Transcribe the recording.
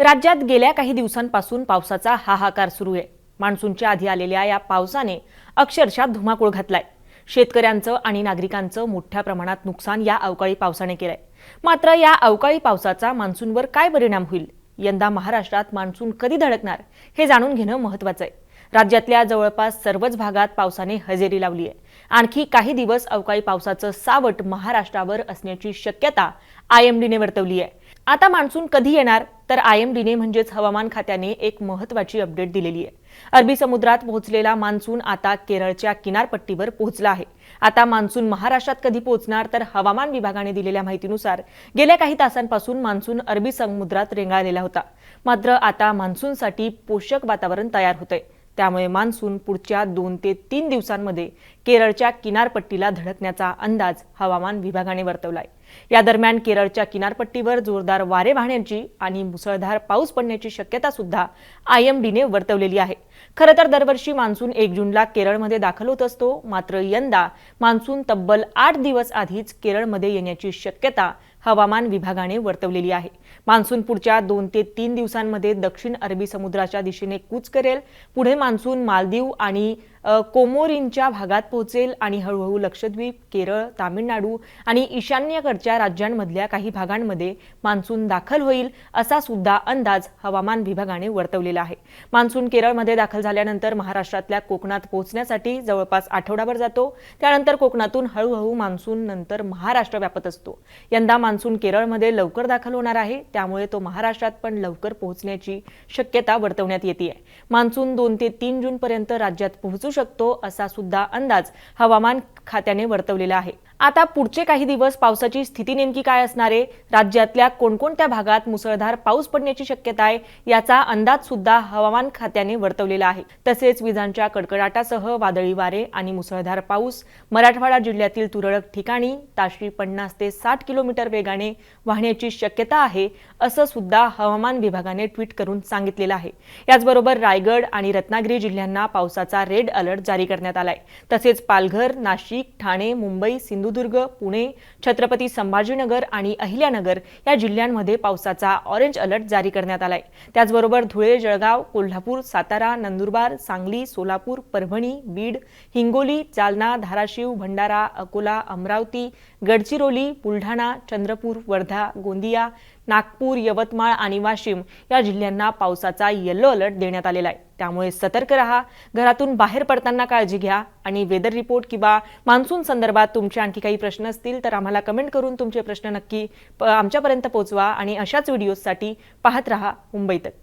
राज्यात गेल्या काही दिवसांपासून पावसाचा हाहाकार सुरू आहे। मान्सूनच्या आधी आलेल्या या पावसाने अक्षरशः धुमाकूळ घातलाय। शेतकऱ्यांचं आणि नागरिकांचं मोठ्या प्रमाणात नुकसान या अवकाळी पावसाने केलंय। मात्र या अवकाळी पावसाचा मान्सूनवर काय परिणाम होईल, यंदा महाराष्ट्रात मान्सून कधी धडकणार हे जाणून घेणं महत्त्वाचं आहे। राज्यातल्या जवळपास सर्वच भागात पावसाने हजेरी लावली आहे। आणखी काही दिवस अवकाळी पावसाचं सावट महाराष्ट्रावर असण्याची शक्यता आयएमडीने वर्तवली आहे। आता मान्सून कधी येणार, तर आयएमडीने म्हणजेच हवामान खात्याने एक महत्त्वाची अपडेट दिलेली आहे। अरबी समुद्रात पोहोचलेला मान्सून आता केरळच्या किनारपट्टीवर पोहोचला आहे। आता मान्सून महाराष्ट्रात कधी पोहोचणार, तर हवामान विभागाने दिलेल्या माहितीनुसार गेल्या काही तासांपासून मान्सून अरबी समुद्रात रेंगाळलेला होता। मात्र आता मान्सूनसाठी पोषक वातावरण तयार होतंय। त्यामुळे मान्सून पुढच्या 2 ते 3 दिवसांमध्ये केरळच्या किनारपट्टीला धडकण्याचा अंदाज हवामान विभागाने वर्तवलाय। या दरम्यान केरळच्या किनारपट्टीवर जोरदार वारे वाहण्याची आणि मुसळधार पाऊस पडण्याची शक्यता सुद्धा आयएमडीने वर्तवलेली आहे। खरं तर दरवर्षी मान्सून 1 जूनला केरळमध्ये दाखल होत असतो, मात्र यंदा मान्सून तब्बल 8 दिवस आधीच केरळमध्ये येण्याची शक्यता हवामान विभागाने वर्तवलेली आहे। मान्सून पुढच्या 2 ते 3 दिवसांमध्ये दक्षिण अरबी समुद्राच्या दिशेने कूच करेल। पुढे मान्सून मालदीव आणि कोमोरिनच्या भागात पोहोचेल आणि हळूहळू लक्षद्वीप, केरळ, तामिळनाडू आणि ईशान्येकडच्या राज्यांमधल्या काही भागांमध्ये मान्सून दाखल होईल, असा सुद्धा अंदाज हवामान विभागाने वर्तवलेला आहे। मान्सून केरळमध्ये दाखल झाल्यानंतर महाराष्ट्रातल्या कोकणात पोहोचण्यासाठी जवळपास आठवडाभर जातो। त्यानंतर कोकणातून हळूहळू मान्सून नंतर महाराष्ट्र व्यापत असतो। यंदा मान्सून केरळमध्ये लवकर दाखल होणार आहे, त्यामुळे तो महाराष्ट्रात पण लवकर पोहोचण्याची शक्यता वर्तवण्यात येते। मान्सून 2 ते 3 जून पर्यंत राज्यात पोहोचू शकतो, असा सुद्धा अंदाज हवामान खात्याने वर्तवलेला आहे। आता पुढचे काही दिवस पावसाची स्थिती नेमकी काय असणार आहे, राज्यातल्या कोणकोणत्या भागात मुसळधार पाऊस पडण्याची शक्यता आहे, याचा अंदाज सुद्धा हवामान खात्याने वर्तवलेला आहे। तसेच विजांच्या कडकडाटासह वादळी वारे आणि मुसळधार पाऊस मराठवाडा जिल्ह्यातील तुरळक ठिकाणी ताशी 50 ते 60 किलोमीटर वेगाने वाहण्याची शक्यता आहे, असं सुद्धा हवामान विभागाने ट्विट करून सांगितलेलं आहे। याचबरोबर रायगड आणि रत्नागिरी जिल्ह्यांना पावसाचा रेड अलर्ट जारी करण्यात आलाय। तसेच पालघर, नाशिक, ठाणे, मुंबई, सिंधुदुर्ग, पुणे, छत्रपती संभाजीनगर आणि अहिल्यानगर या जिल्ह्यांमध्ये पावसाचा ऑरेंज अलर्ट जारी करण्यात आलाय। त्याचबरोबर धुळे, जळगाव, कोल्हापूर, सातारा, नंदुरबार, सांगली, सोलापूर, परभणी, बीड, हिंगोली, जालना, धाराशिव, भंडारा, अकोला, अमरावती, गडचिरोली, बुलढाणा, चंद्रपूर, वर्धा, गोंदिया, नागपूर, यवतमाळ आणि वाशिम या जिल्ह्यांना पावसाचा येलो अलर्ट देण्यात आलेला आहे। त्यामुळे सतर्क रहा, घरातून बाहेर पडताना काळजी घ्या आणि वेदर रिपोर्ट किंवा मान्सून संदर्भात तुमचे आणखी काही प्रश्न असतील तर आम्हाला कमेंट करून तुमचे प्रश्न नक्की आमच्यापर्यंत पोहोचवा आणि अशाच व्हिडिओसाठी पाहत रहा मुंबई तक।